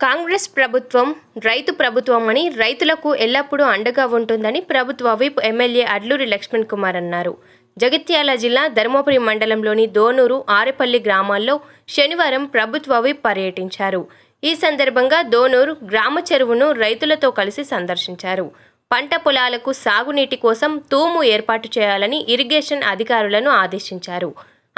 కాంగ్రెస్ ప్రభుత్వం రైతు ప్రభుత్వం అని రైతులకు ఎల్లప్పుడూ అండగా ఉంటుందని ప్రభుత్వ విప్ ఎమ్మెల్యే అడ్లూరి లక్ష్మణ్ కుమార్ అన్నారు. జగిత్యాల జిల్లా ధర్మపురి మండలంలోని దోనూరు, ఆరేపల్లి గ్రామాల్లో శనివారం ప్రభుత్వ విప్ పర్యటించారు. ఈ సందర్భంగా దోనూరు గ్రామ చెరువును రైతులతో కలిసి సందర్శించారు. పంట పొలాలకు సాగునీటి కోసం తూము ఏర్పాటు చేయాలని ఇరిగేషన్ అధికారులను ఆదేశించారు.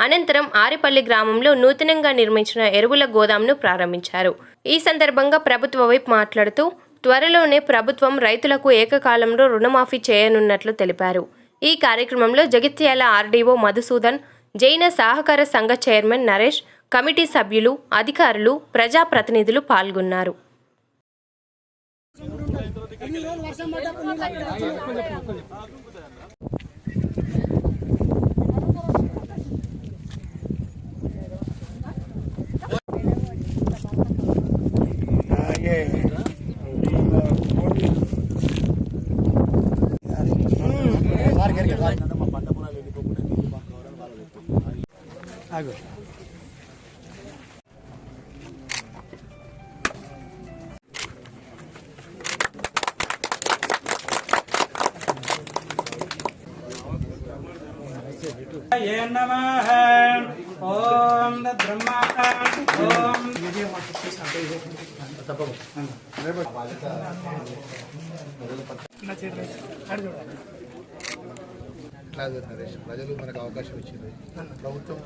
అనంతరం ఆరేపల్లి గ్రామంలో నూతనంగా నిర్మించిన ఎరువుల గోదాంను ప్రారంభించారు. ఈ సందర్భంగా ప్రభుత్వ వైపు మాట్లాడుతూ త్వరలోనే ప్రభుత్వం రైతులకు ఏకకాలంలో రుణమాఫీ చేయనున్నట్లు తెలిపారు. ఈ కార్యక్రమంలో జగిత్యాల ఆర్డీఓ మధుసూదన్, జైన సహకార సంఘ చైర్మన్ నరేష్, కమిటీ సభ్యులు, అధికారులు, ప్రజాప్రతినిధులు పాల్గొన్నారు. ఓం బ్రహ్మా ఓం ప్రజలు మనకు అవకాశం ఇచ్చింది. ప్రభుత్వం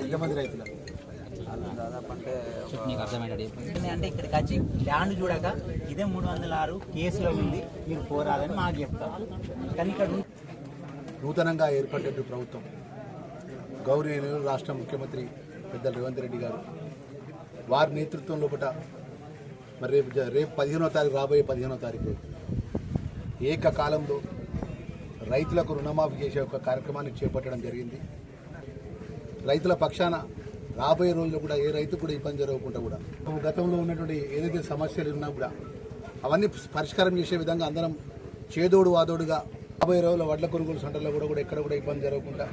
ఎంతమంది రైతులు దాదాపు అంటే ఇక్కడికి వచ్చి ల్యాండ్ చూడక ఇదే 306 కేసులో ఉంది, మీరు పోరాదని మాకు చెప్తారు. కానీ ఇక్కడ నూతనంగా ఏర్పడ్డ ప్రభుత్వం గౌరవనీయులు రాష్ట్ర ముఖ్యమంత్రి పెద్దలు రేవంత్ రెడ్డి గారు వారి నేతృత్వం లోపల మరి రేపు 15వ తారీఖు రాబోయే 15వ తారీఖు ఏకకాలంలో రైతులకు రుణమాఫీ చేసే ఒక కార్యక్రమాన్ని చేపట్టడం జరిగింది. రైతుల పక్షాన రాబోయే రోజుల్లో కూడా ఏ రైతు కూడా ఇబ్బంది జరగకుండా కూడా గతంలో ఉన్నటువంటి ఏదైతే సమస్యలు ఉన్నా కూడా అవన్నీ పరిష్కారం చేసే విధంగా అందరం చేదోడు వాదోడుగా రాబోయే రోజుల్లో వడ్ల కొనుగోలు సెంటర్లో కూడా ఎక్కడ కూడా ఇబ్బంది జరగకుండా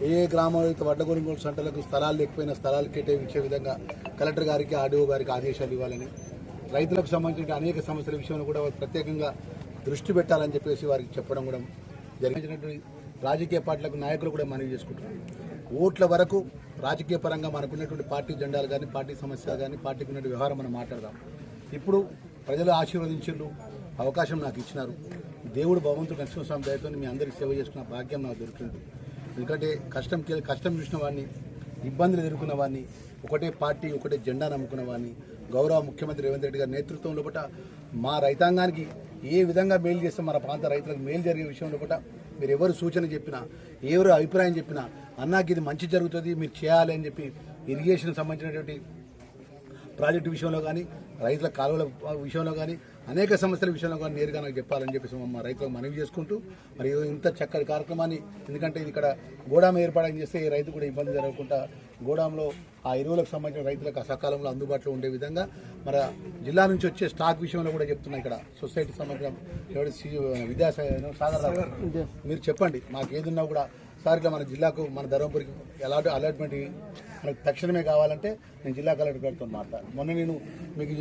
ఏ గ్రామంలో అయితే వడ్ల కొనుగోలు సెంటర్లకు స్థలాలు లేకపోయినా స్థలాలు కేటాయించే విధంగా కలెక్టర్ గారికి, ఆర్డీఓ గారికి ఆదేశాలు ఇవ్వాలని, రైతులకు సంబంధించిన అనేక సమస్యల విషయంలో కూడా ప్రత్యేకంగా దృష్టి పెట్టాలని చెప్పేసి వారికి చెప్పడం కూడా జరిగినటువంటి రాజకీయ పార్టీలకు నాయకులు కూడా మనవి చేసుకుంటున్నారు. ఓట్ల వరకు రాజకీయ పరంగా మనకున్నటువంటి పార్టీ జెండాలు కానీ, పార్టీ సమస్యలు కానీ, పార్టీకి ఉన్నటువంటి వ్యవహారం మనం మాట్లాడదాం. ఇప్పుడు ప్రజలు ఆశీర్వదించారు, అవకాశం నాకు ఇచ్చినారు. దేవుడు భగవంతుడు నరసింహస్వామి దయతో మీ అందరికీ సేవ చేసుకున్న భాగ్యం నాకు దొరికింది. ఎందుకంటే కష్టం చూసిన వాడిని, ఇబ్బందులు ఎదుర్కొన్న వాడిని, ఒకటే పార్టీ ఒకటే జెండా నమ్ముకున్న వాడిని గౌరవ ముఖ్యమంత్రి రేవంత్ రెడ్డి గారి నేతృత్వంలో పట్ల మా రైతాంగానికి ఏ విధంగా మేలు చేస్తే మన ప్రాంత రైతులకు మేలు జరిగే విషయంలో పట్ల మీరు ఎవరు సూచన చెప్పినా, ఎవరు అభిప్రాయం చెప్పినా అన్నాకి ఇది మంచి జరుగుతుంది, మీరు చేయాలి అని చెప్పి ఇరిగేషన్ సంబంధించినటువంటి ప్రాజెక్టు విషయంలో కానీ, రైతుల కాలువల విషయంలో కానీ, అనేక సమస్యల విషయంలో కానీ నేరుగా నాకు చెప్పాలని చెప్పేసి మా రైతులకు మనవి చేసుకుంటూ మరి ఇంత చక్కటి కార్యక్రమాన్ని, ఎందుకంటే ఇది ఇక్కడ గోడాం ఏర్పాటు చేస్తే ఈ రైతు కూడా ఇబ్బంది జరగకుండా గోడాంలో ఆ ఎరువులకు సంబంధించిన రైతులకు సకాలంలో అందుబాటులో ఉండే విధంగా మన జిల్లా నుంచి వచ్చే స్టాక్ విషయంలో కూడా చెప్తున్నా. ఇక్కడ సొసైటీకి సంబంధించిన విద్యాసాగర్ మీరు చెప్పండి, మాకు ఏదున్నా కూడా సార్ ఇట్లా మన జిల్లాకు, మన ధర్మపురికి అలాట్మెంట్ మనకు తక్షణమే కావాలంటే నేను జిల్లా కలెక్టర్ గారితో మాట్లాడాను. మొన్న నేను మీకు